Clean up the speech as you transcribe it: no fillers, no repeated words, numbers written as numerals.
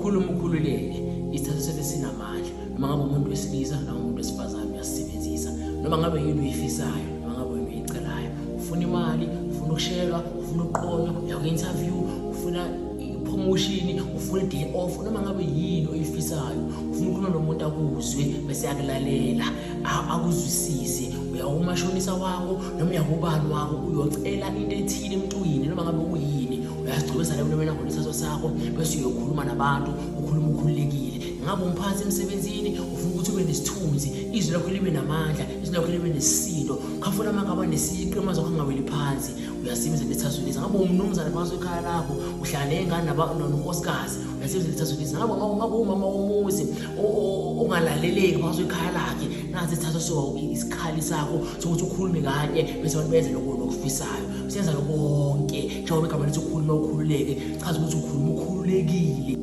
ukhuluma ukhululeke. Isithathu sethu sinamandla. Noma ngabe umuntu wesilisa noma umuntu wesifazane uyasebenzisa. Noma ngabe yini uyifisayo, noma ngabe yini uyicelayo. Ufuna imali, ufuna ukushelwa, ufuna uqonyo, uya-interview, ufuna promotion, ufuna day off, noma ngabe yini oyifisayo. Ufuna ukukhuluma nomuntu akuzwe bese yakulalela, akuzwisise. Uya kumashonisa wakho noma uya kubani wakho uyocela into ethile emntwini noma ngabe kuyini. Uyazigcobisa la kunomena khona isithathu sakho bese uyokhuluma nabantu, ukhuluma ukhululekile. Ngabe umphathi emsebenzini ufuna ukuthi ube nesithunzi, izwi lakho libe namandla, izwi lakho libe nesisindo. Khafuna amagaba nesiqi amazwi akho angaweli phansi. Uyasebenzisa lesithathu lesi. Ngabe umnumzana phakathi ekhaya lakho uhlala nengane nonkosikazi, uyasebenzisa lesithathu lesi. Ngabe umama womuzi ongalaleleki phakathi ekhaya lakhe, nazi isithathu so isikhali sakho sokuthi ukhulume kanye bese abantu benze lokho okufisayo. Usenza lokho konke njengoba igama lithi ukhuluma ukhululeke, chaza ukuthi ukhuluma ukhululekile.